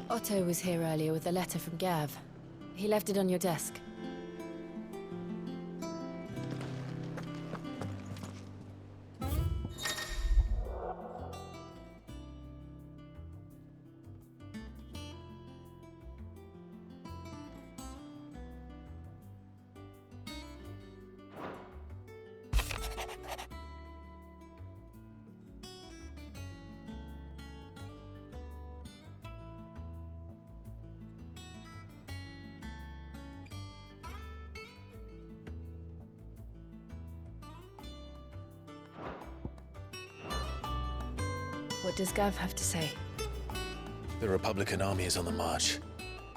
Otto was here earlier with a letter from Gav. He left it on your desk. What does Gav have to say? The Republican army is on the march,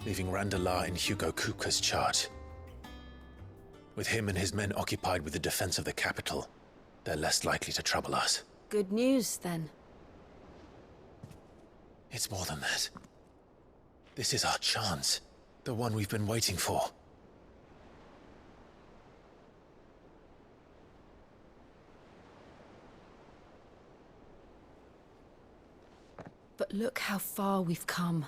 leaving Randalar in Hugo Kupka's charge. With him and his men occupied with the defense of the capital, they're less likely to trouble us. Good news, then. It's more than that. This is our chance, the one we've been waiting for. But look how far we've come.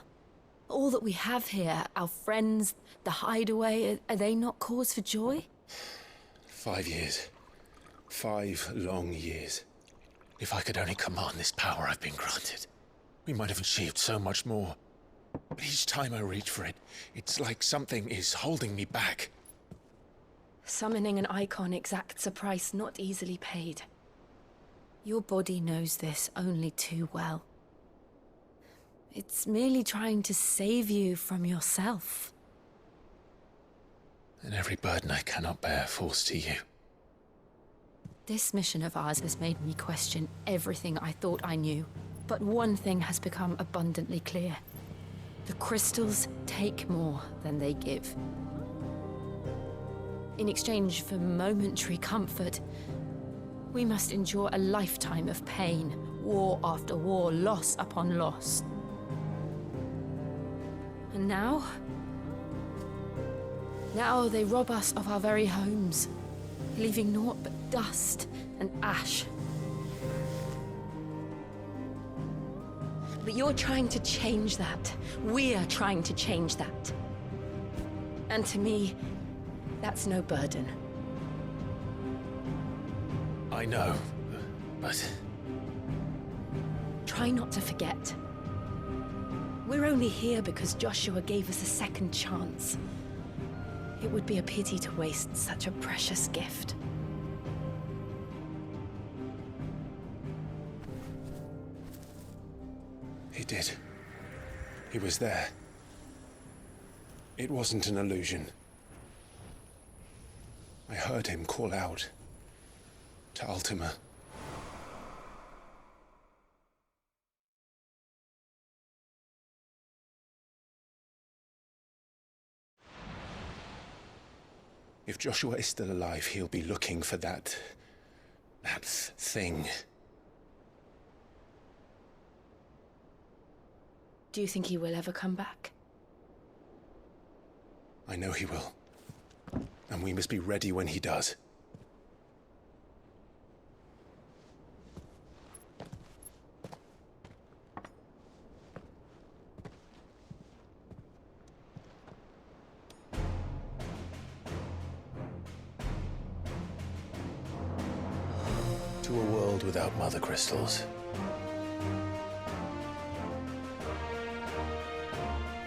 All that we have here, our friends, the hideaway, are they not cause for joy? 5 years. 5 long years. If I could only command this power I've been granted, we might have achieved so much more. But each time I reach for it, it's like something is holding me back. Summoning an icon exacts a price not easily paid. Your body knows this only too well. It's merely trying to save you from yourself. And every burden I cannot bear falls to you. This mission of ours has made me question everything I thought I knew. But one thing has become abundantly clear. The crystals take more than they give. In exchange for momentary comfort, we must endure a lifetime of pain, war after war, loss upon loss. And now they rob us of our very homes, leaving naught but dust and ash. But you're trying to change that. We're trying to change that. And to me, that's no burden. I know, but... Try not to forget. We're only here because Joshua gave us a second chance. It would be a pity to waste such a precious gift. He did. He was there. It wasn't an illusion. I heard him call out to Ultima. If Joshua is still alive, he'll be looking for that thing. Do you think he will ever come back? I know he will. And we must be ready when he does. To a world without mother crystals.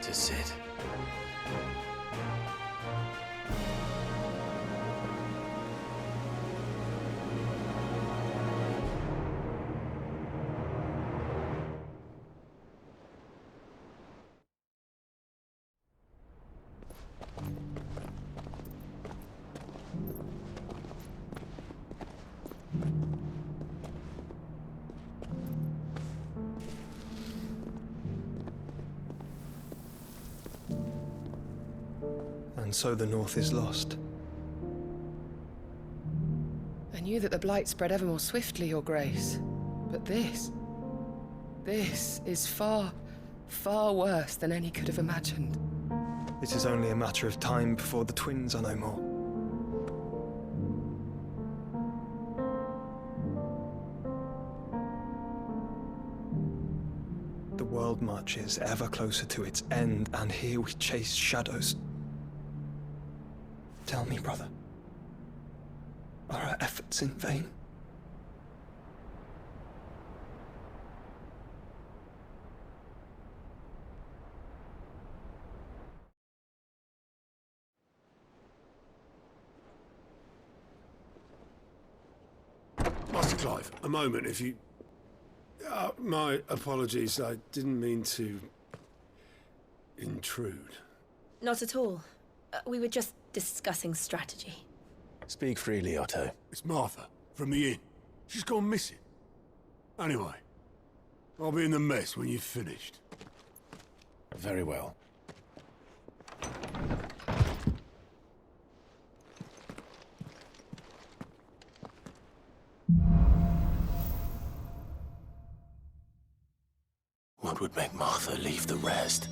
To Sid. And so the North is lost. I knew that the Blight spread ever more swiftly, Your Grace. But this is far, Far worse than any could have imagined. It is only a matter of time before the twins are no more. The world marches ever closer to its end, and here we chase shadows. Tell me, brother, are our efforts in vain? Master Clive, a moment, if you... my apologies, I didn't mean to... intrude. Not at all. We were just discussing strategy. Speak freely, Otto. It's Martha, from the inn. She's gone missing. Anyway, I'll be in the mess when you've finished. Very well. What would make Martha leave the rest?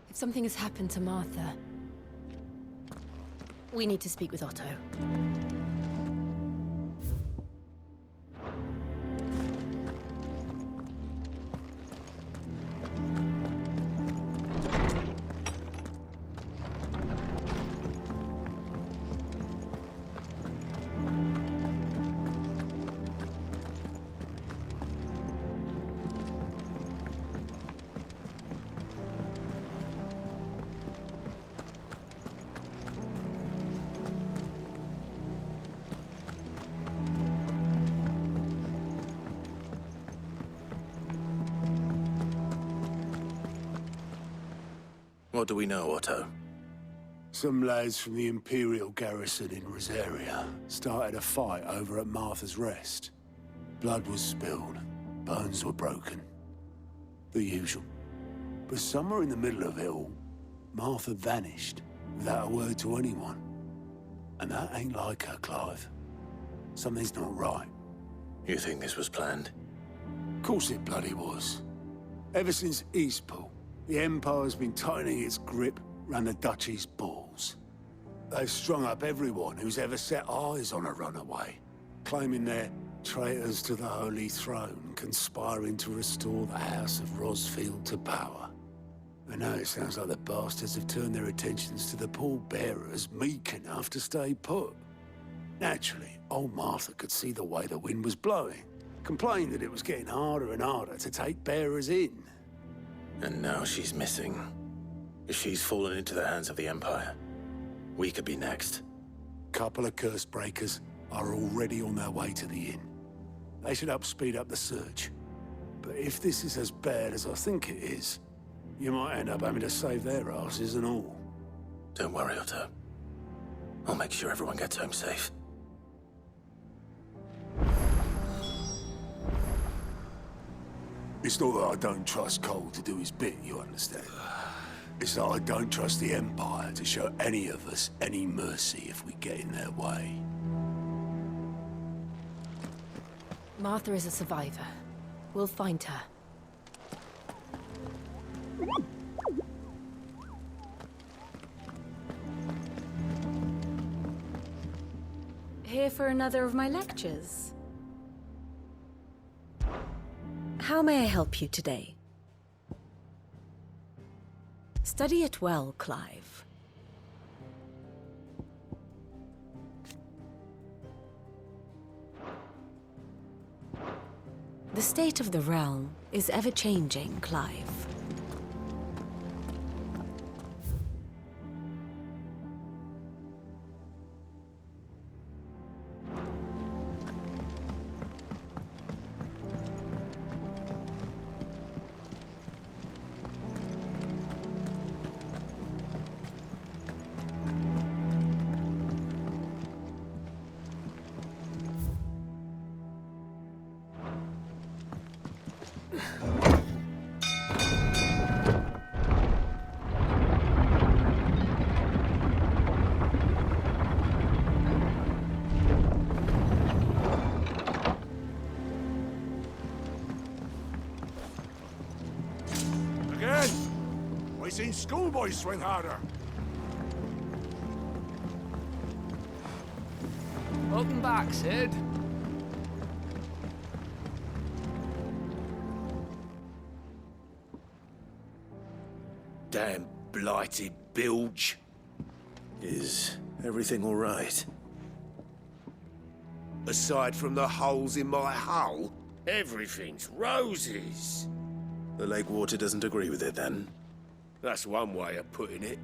If something has happened to Martha, we need to speak with Otto. What do we know, Otto? Some lads from the Imperial garrison in Rosaria started a fight over at Martha's Rest. Blood was spilled, bones were broken. The usual. But somewhere in the middle of it all, Martha vanished without a word to anyone. And that ain't like her, Clive. Something's not right. You think this was planned? Of course it bloody was. Ever since Eastpool, the Empire's been tightening its grip round the Duchy's balls. They've strung up everyone who's ever set eyes on a runaway, claiming they're traitors to the Holy Throne, conspiring to restore the House of Rosfield to power. And now it sounds like the bastards have turned their attentions to the pallbearers meek enough to stay put. Naturally, old Martha could see the way the wind was blowing, complained that it was getting harder and harder to take bearers in. And now she's missing. If she's fallen into the hands of the Empire, we could be next. Couple of curse breakers are already on their way to the inn. They should help speed up the search. But if this is as bad as I think it is, you might end up having to save their asses and all. Don't worry, Otto. I'll make sure everyone gets home safe. It's not that I don't trust Cole to do his bit, you understand? It's that I don't trust the Empire to show any of us any mercy if we get in their way. Martha is a survivor. We'll find her. Here for another of my lectures? How may I help you today? Study it well, Clive. The state of the realm is ever-changing, Clive. I seen schoolboys swing harder. Welcome back, Sid. Damn blighted bilge. Is everything all right? Aside from the holes in my hull, everything's roses. The lake water doesn't agree with it, then? That's one way of putting it.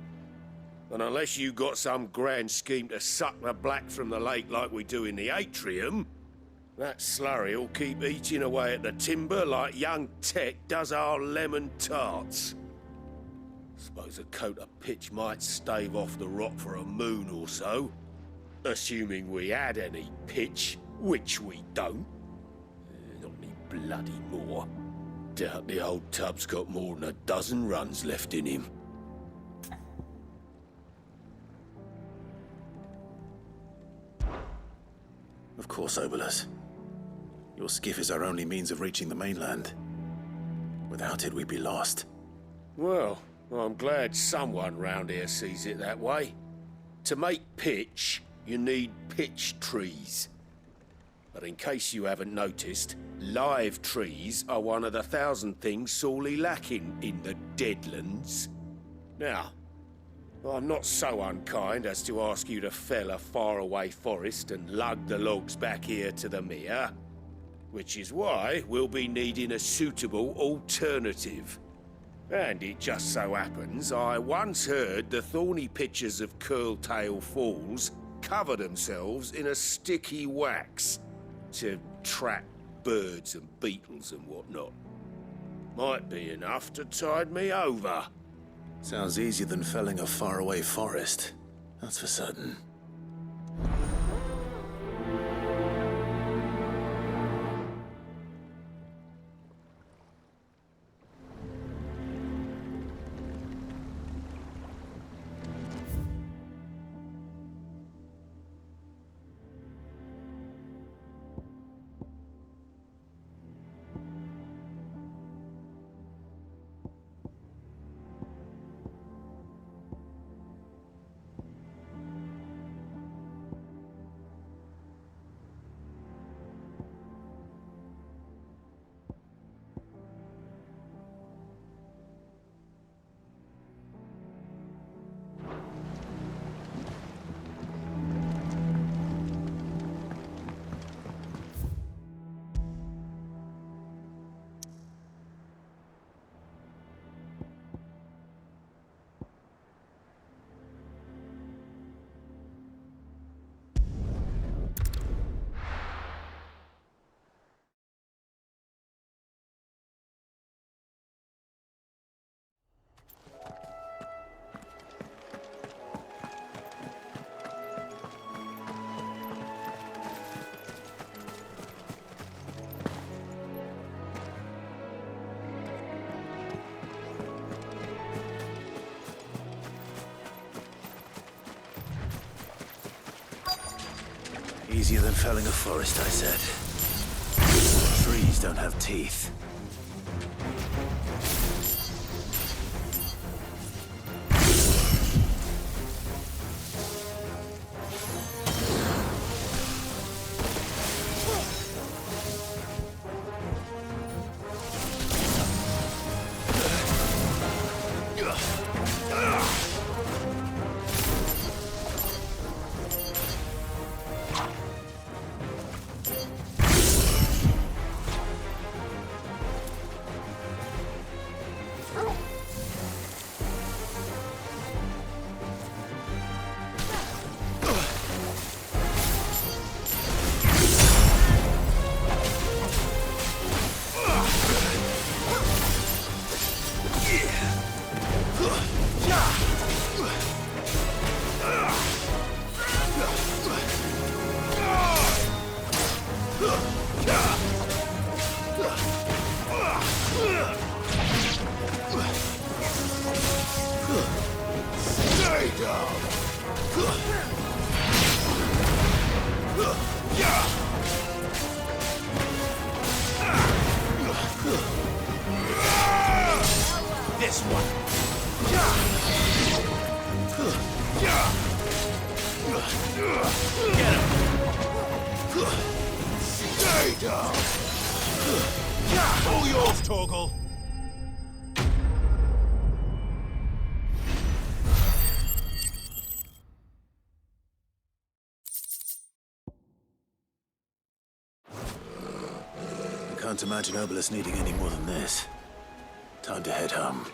And unless you got some grand scheme to suck the black from the lake like we do in the atrium, that slurry'll keep eating away at the timber like young Tech does our lemon tarts. Suppose a coat of pitch might stave off the rot for a moon or so. Assuming we had any pitch, which we don't. Not any bloody more. Doubt the old tub's got more than a dozen runs left in him. Of course, Obolus. Your skiff is our only means of reaching the mainland. Without it, we'd be lost. Well, I'm glad someone round here sees it that way. To make pitch, you need pitch trees. But in case you haven't noticed, live trees are one of the 1,000 things sorely lacking in the Deadlands. Now, I'm not so unkind as to ask you to fell a faraway forest and lug the logs back here to the mere, which is why we'll be needing a suitable alternative. And it just so happens I once heard the thorny pitchers of Curltail Falls cover themselves in a sticky wax to trap birds and beetles and whatnot. Might be enough to tide me over. Sounds easier than felling a faraway forest. That's for certain. Easier than felling a forest, I said. Trees don't have teeth. This one. Stay down! All yours, Torgal! I can't imagine Obelisk needing any more than this. Time to head home.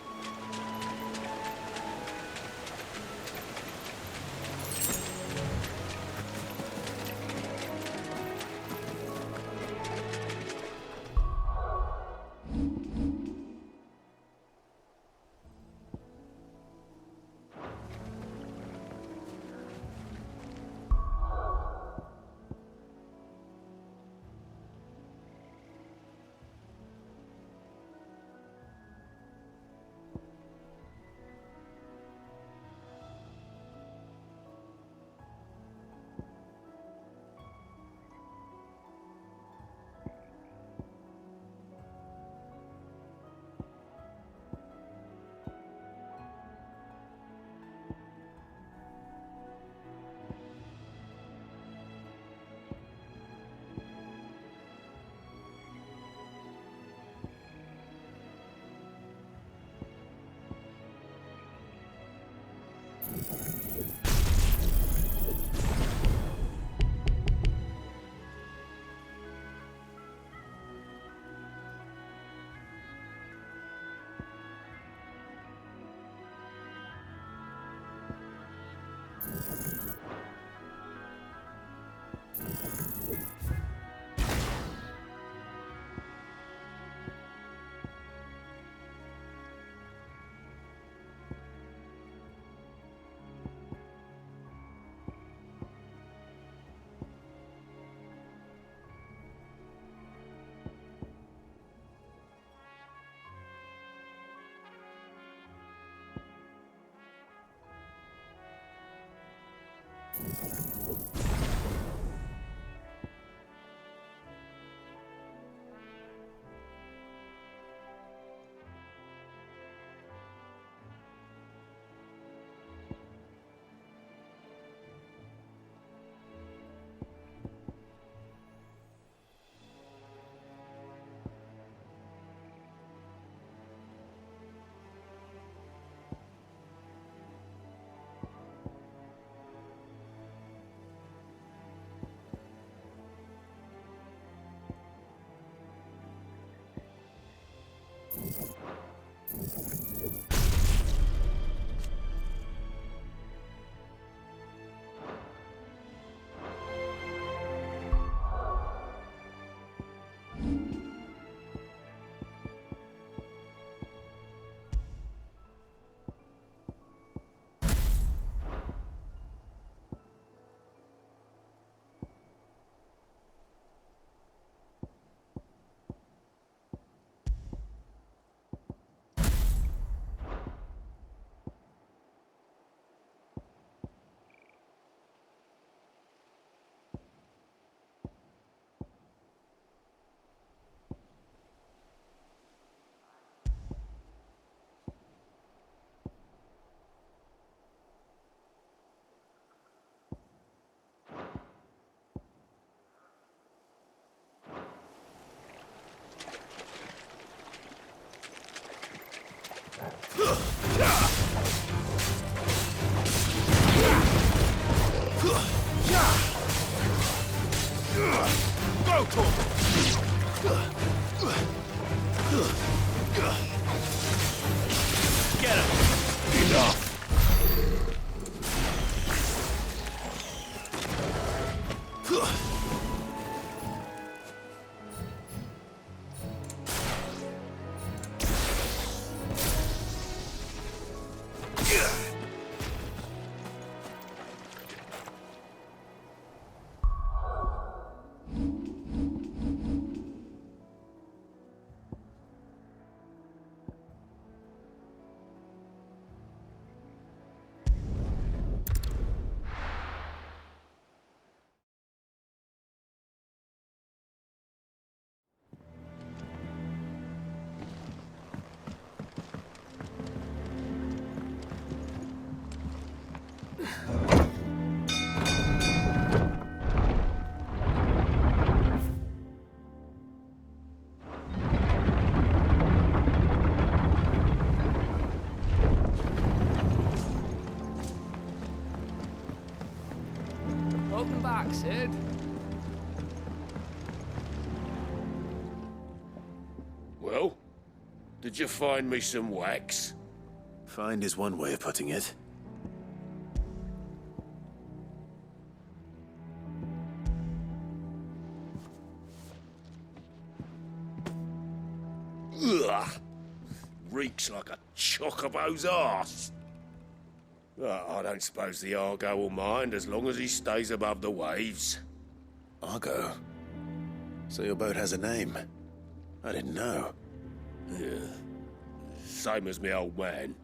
Sid. Well, did you find me some wax? Find is one way of putting it. Ugh! Reeks like a chocobo's arse. I don't suppose the Argo will mind as long as he stays above the waves. Argo. So your boat has a name. I didn't know. Yeah. Same as me old man.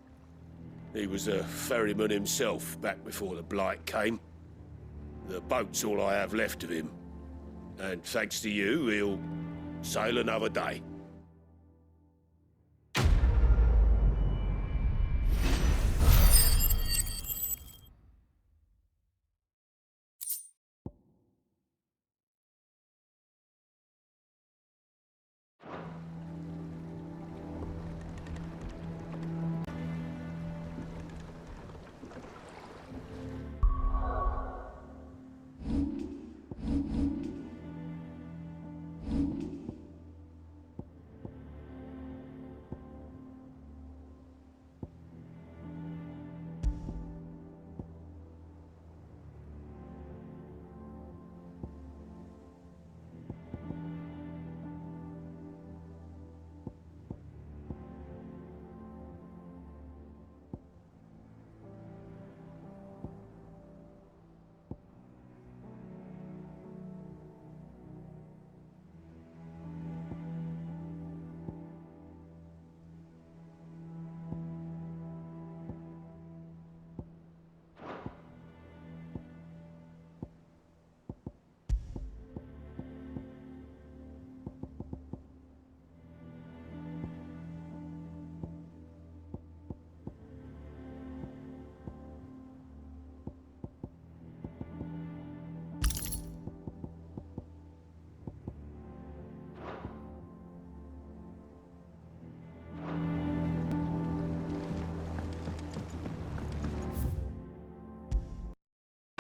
He was a ferryman himself back before the Blight came. The boat's all I have left of him. And thanks to you, he'll sail another day.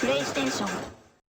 PlayStation